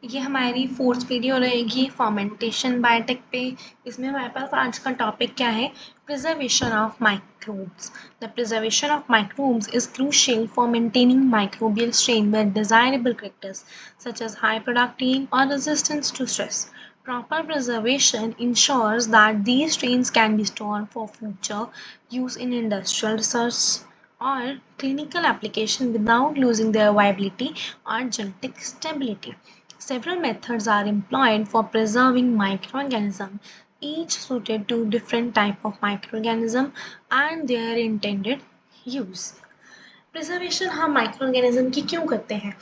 ये हमारी fourth video रहेगी फर्मेंटेशन बायोटेक पे। इसमें हमारे पास आज का टॉपिक क्या है? Preservation of microbes. The preservation of microbes is crucial for maintaining microbial strain with desirable characters such as high productivity or resistance to stress. Proper preservation ensures that these strains can be stored for future use in industrial research or clinical application without losing their viability or genetic stability. Several methods are employed for preserving microorganisms, each suited to different type of microorganism and their intended use. Preservation हम micro organism की क्यों करते हैं?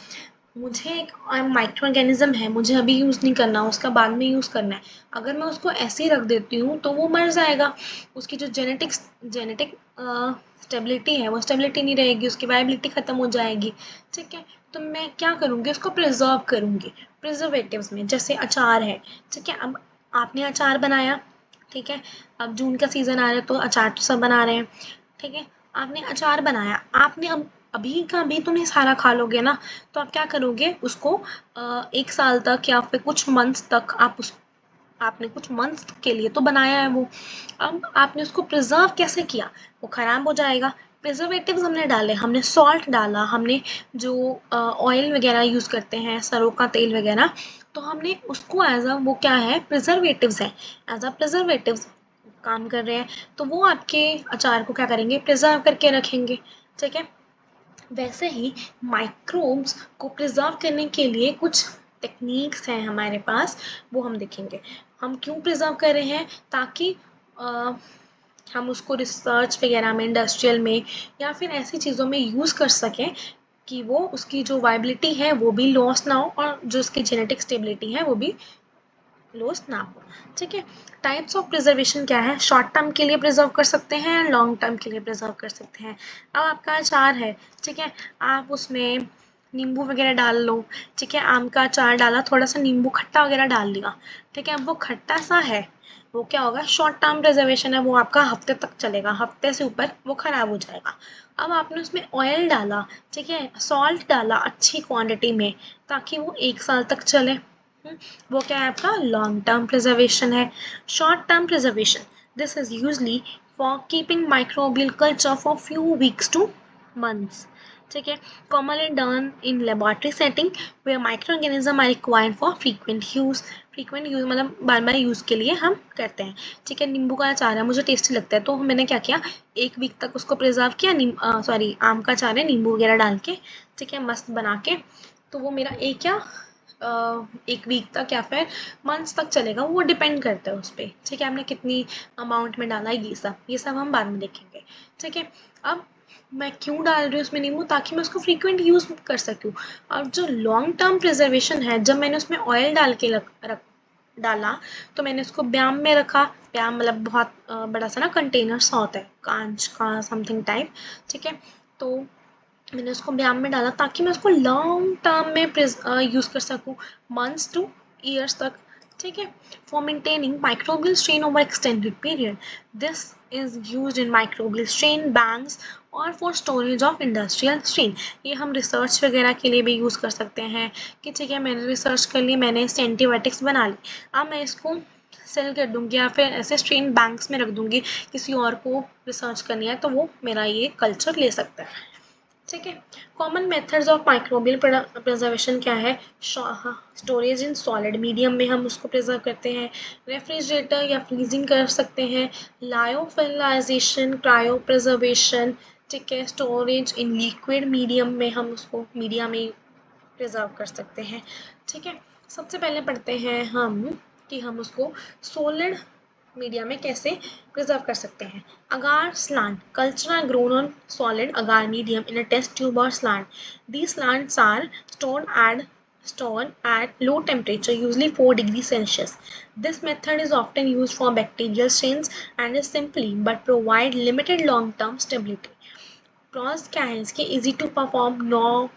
मुझे एक micro organism है, मुझे अभी यूज़ नहीं करना, उसका बाद में यूज़ करना है। अगर मैं उसको ऐसे ही रख देती हूँ तो वो मर जाएगा, उसकी जो जेनेटिक स्टेबिलिटी है वो स्टेबिलिटी नहीं रहेगी, उसकी वाइबिलिटी ख़त्म हो जाएगी। ठीक है, तो मैं क्या करूँगी, उसको प्रिजर्व करूँगी प्रिजर्वेटिव्स में। जैसे अचार है, ठीक है, अब आपने अचार बनाया, ठीक है, अब जून का सीज़न आ रहा है तो अचार तो सब बना रहे हैं, ठीक है, आपने अचार बनाया, आपने अब अभी का अभी तो नहीं सारा खा लोगे ना, तो आप क्या करोगे उसको 1 साल तक या फिर कुछ मंथ्स तक आपने कुछ मंथ्स के लिए तो बनाया है वो, अब आपने उसको प्रिजर्व कैसे किया? वो ख़राब हो जाएगा। प्रिजर्वेटिव्स हमने डाले, हमने सॉल्ट डाला, हमने जो ऑयल वगैरह यूज़ करते हैं, सरसों का तेल वगैरह, तो हमने उसको एज़ अ वो क्या है, प्रिजर्वेटिव्स है, एज़ अ प्रिजर्वेटिव्स काम कर रहे हैं, तो वो आपके अचार को क्या करेंगे, प्रिजर्व करके रखेंगे। ठीक है, वैसे ही माइक्रोब्स को प्रिजर्व करने के लिए कुछ टेक्निक्स हैं हमारे पास, वो हम देखेंगे। हम क्यों प्रिजर्व कर रहे हैं? ताकि हम उसको रिसर्च वगैरह में, इंडस्ट्रियल में या फिर ऐसी चीज़ों में यूज़ कर सकें कि वो उसकी जो वाइबिलिटी है वो भी लॉस ना हो और जो उसकी जेनेटिक स्टेबिलिटी है वो भी लॉस ना हो। ठीक है, टाइप्स ऑफ प्रिजर्वेशन क्या है? शॉर्ट टर्म के लिए प्रिजर्व कर सकते हैं, लॉन्ग टर्म के लिए प्रिजर्व कर सकते हैं। अब आपका अचार है, ठीक है, आप उसमें नींबू वगैरह डाल लो, ठीक है, आम का अचार डाला, थोड़ा सा नींबू खट्टा वगैरह डाल लिया, ठीक है, अब वो खट्टा सा है, वो क्या होगा, शॉर्ट टर्म प्रिजर्वेशन है, वो आपका हफ्ते तक चलेगा, हफ्ते से ऊपर वो ख़राब हो जाएगा। अब आपने उसमें ऑयल डाला, ठीक है, सॉल्ट डाला अच्छी क्वांटिटी में, ताकि वो 1 साल तक चले, वो क्या है आपका लॉन्ग टर्म प्रिजर्वेशन है। Short term preservation, this is usually for keeping microbial culture for few weeks to months. ठीक है, commonly done in laboratory setting where micro organism are required for frequent use मतलब बार बार use के लिए हम करते हैं। ठीक है, नींबू का अचार है, मुझे टेस्टी लगता है, तो मैंने क्या किया, 1 वीक तक उसको प्रिजर्व किया, सॉरी आम का अचार है, नींबू वगैरह डाल के, ठीक है, मस्त बना के, तो वो मेरा एक या 1 वीक तक या फिर मंथ्स तक चलेगा, वो डिपेंड करता है उस पर। ठीक है, आपने कितनी अमाउंट में डाला है, ये सब हम बाद में देखेंगे। ठीक है, अब मैं क्यों डाल रही हूँ उसमें नींबू, ताकि मैं उसको फ्रीक्वेंट यूज़ कर सकूँ। और जो लॉन्ग टर्म प्रिजर्वेशन है, जब मैंने उसमें ऑयल डाल के डाला, तो मैंने उसको ब्याम में रखा, ब्याम मतलब बहुत बड़ा सा ना कंटेनर सा होता है, कांच का समथिंग टाइप। ठीक है, तो मैंने उसको ब्याम में डाला ताकि मैं उसको लॉन्ग टर्म में यूज़ कर सकूँ, मंथ्स टू ईयर्स तक। ठीक है, for maintaining microbial strain over extended period, this is used in microbial strain banks और for storage of industrial strain. ये हम रिसर्च वगैरह के लिए भी यूज़ कर सकते हैं कि ठीक है, मैंने रिसर्च कर ली, मैंने इससे एंटीबायोटिक्स बना ली, अब मैं इसको सेल कर दूँगी या फिर ऐसे स्ट्रेन बैंक्स में रख दूँगी, किसी और को रिसर्च करनी है तो वो मेरा ये कल्चर ले सकता है। ठीक है, common methods of microbial preservation क्या है? स्टोरेज इन सॉलिड मीडियम में हम उसको प्रिजर्व करते हैं, रेफ्रिजरेटर या फ्रीजिंग कर सकते हैं, लायोफिलाइजेशन, क्रायो प्रिजर्वेशन, ठीक है, स्टोरेज इन लिक्विड मीडियम में हम उसको मीडिया में प्रिजर्व कर सकते हैं। ठीक है, सबसे पहले पढ़ते हैं हम कि हम उसको सॉलिड मीडिया में कैसे प्रिजर्व कर सकते हैं। agar slant, culture are grown on solid agar medium in a test tube or slant. These slants are stored at low temperature, usually 4 degrees Celsius. This method is often used for bacterial strains and is simply but provide limited long-term stability. Pros क्या है इसके? easy to perform, no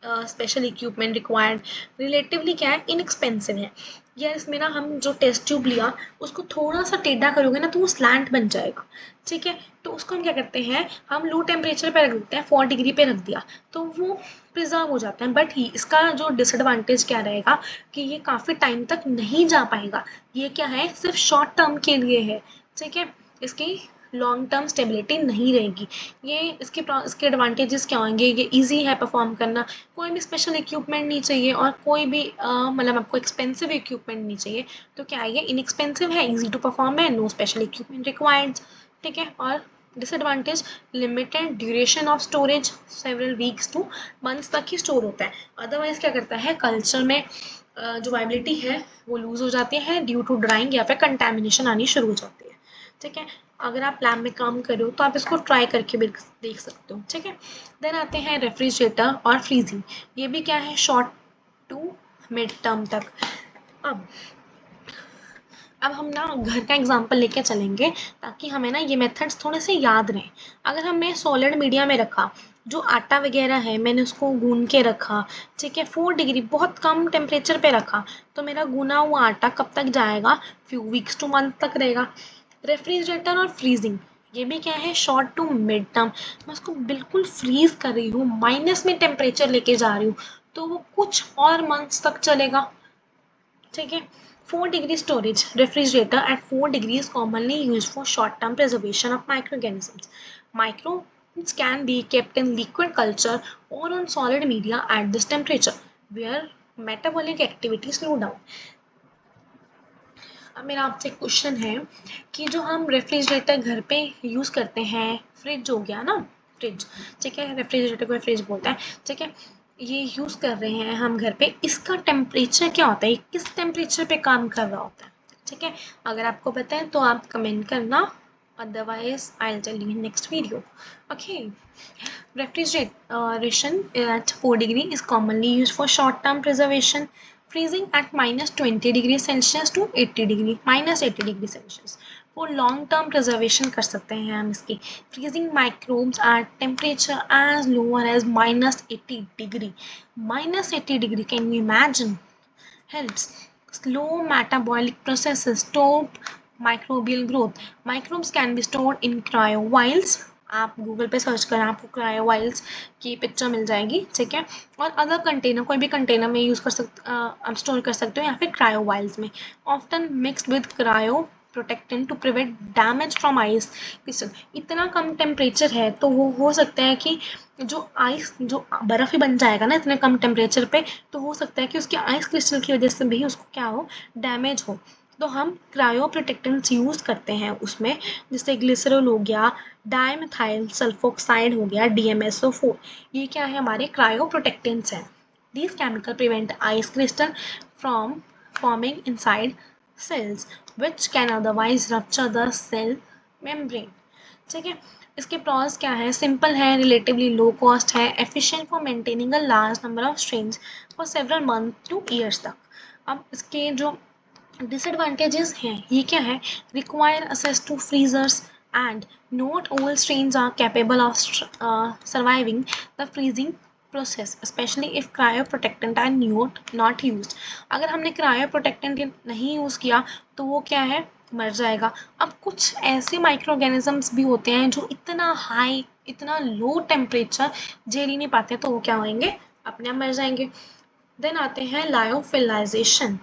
special equipment required, relatively क्या है, inexpensive है। या इसमें ना हम जो टेस्ट ट्यूब लिया उसको थोड़ा सा टेढ़ा करोगे ना तो वो स्लैंट बन जाएगा। ठीक है, तो उसको हम क्या करते हैं, हम लो टेम्परेचर पे रख देते हैं, 4 डिग्री पे रख दिया, तो वो प्रिजर्व हो जाते हैं, बट ही इसका जो डिसएडवांटेज क्या रहेगा कि ये काफ़ी टाइम तक नहीं जा पाएगा। ये क्या है, सिर्फ शॉर्ट टर्म के लिए है, ठीक है, इसकी लॉन्ग टर्म स्टेबिलिटी नहीं रहेगी। ये इसके एडवांटेजेस क्या होंगे, ये इजी है परफॉर्म करना, कोई भी स्पेशल इक्विपमेंट नहीं चाहिए और कोई भी मतलब आपको एक्सपेंसिव इक्विपमेंट नहीं चाहिए। तो क्या है, ये इनएक्सपेंसिव है, इजी टू परफॉर्म है, नो स्पेशल इक्विपमेंट रिक्वायर्ड, ठीक है। और disadvantage, limited duration of storage, several weeks to months तक ही स्टोर होता है। अदरवाइज क्या करता है, कल्चर में जो वाइबिलिटी है वो लूज हो जाती है ड्यू टू ड्राइंग या फिर कंटेमिनेशन आनी शुरू हो जाती है, ठीक है। अगर आप लैब में काम कर रहे हो तो आप इसको ट्राई करके भी देख सकते हो, ठीक है। देन आते हैं रेफ्रिजरेटर और फ्रीजिंग। ये भी क्या है, शॉर्ट टू मिड टर्म तक। अब अब हम ना घर का एग्जाम्पल लेके चलेंगे ताकि हमें ना ये मेथड्स थोड़े से याद रहें। अगर हमने सॉलिड मीडिया में रखा, जो आटा वगैरह है मैंने उसको गूंद के रखा, ठीक है, 4 डिग्री बहुत कम टेम्परेचर पे रखा, तो मेरा गुना हुआ आटा कब तक जाएगा, फ्यू वीक्स टू मंथ तक रहेगा। रेफ्रिजरेटर और फ्रीजिंग, ये भी क्या है, शॉर्ट टू मिड टर्म। मैं उसको बिल्कुल फ्रीज कर रही हूँ, माइनस में टेम्परेचर लेके जा रही हूँ, तो वो कुछ और मंथ्स तक चलेगा, ठीक है। 4 degree storage, refrigerator at 4 degrees is commonly used for short term preservation of microorganisms. Microbes can be kept in liquid culture or on solid media at this temperature where metabolic activity slow down. अब मेरा आपसे question है कि जो हम refrigerator घर पे use करते हैं, फ्रिज हो गया ना, फ्रिज, ठीक है, रेफ्रिजरेटर को फ्रिज बोलते हैं, ठीक है, ये यूज़ कर रहे हैं हम घर पे, इसका टेम्परेचर क्या होता है, किस टेम्परेचर पे काम कर रहा होता है, ठीक है। अगर आपको पता है तो आप कमेंट करना, otherwise I'll tell you in next video. Okay, refrigeration at 4 degree is commonly used for short term preservation. Freezing at minus 20 degree Celsius to 80 degree minus 80 degree Celsius. For long term preservation कर सकते हैं हम इसकी. Freezing microbes at temperature as lower as minus 80 degree. Minus 80 degree, can you imagine? Helps slow metabolic processes, stop microbial growth. Microbes can be stored in cryo vials. आप Google पे search करें, आपको cryo वाइल्स की picture मिल जाएगी, ठीक है। और other container, कोई भी कंटेनर में यूज़ कर सकते, आप स्टोर कर सकते हो या फिर क्रायो वाइल्स में। Often mixed with cryo protectant to prevent damage from ice crystal. इतना कम टेम्परेचर है तो वो हो सकता है कि जो आइस, जो बर्फ़ ही बन जाएगा ना इतने कम टेम्परेचर पे, तो हो सकता है कि उसके आइस क्रिस्टल की वजह से भी उसको क्या हो, डैमेज हो। तो हम क्रायो प्रोटेक्टेंट्स यूज़ करते हैं उसमें, जैसे ग्लिसरॉल हो गया, डाइमेथाइल सल्फोक्साइड हो गया, DMSO4, ये क्या है, हमारे क्रायो प्रोटेक्टेंट्स हैं। These chemicals prevent ice crystal from forming inside cells which can otherwise rupture the cell membrane, ठीक है। इसके प्रॉस क्या है, सिंपल है, रिलेटिवली लो कॉस्ट है, efficient for maintaining a large number of strains for several month two years तक। अब इसके जो डिसएडवांटेजेस हैं, ये क्या है, require access to freezers and not all strains are capable of surviving the freezing process, especially if cryoprotectant are not used. अगर हमने cryoprotectant नहीं यूज़ किया तो वो क्या है, मर जाएगा। अब कुछ ऐसे माइक्रो ऑर्गेनिजम्स भी होते हैं जो इतना हाई, इतना लो टेम्परेचर झेल ही नहीं पाते, तो वो क्या होंगे, अपने आप मर जाएंगे। देन आते हैं लायोफिलाइजेशन।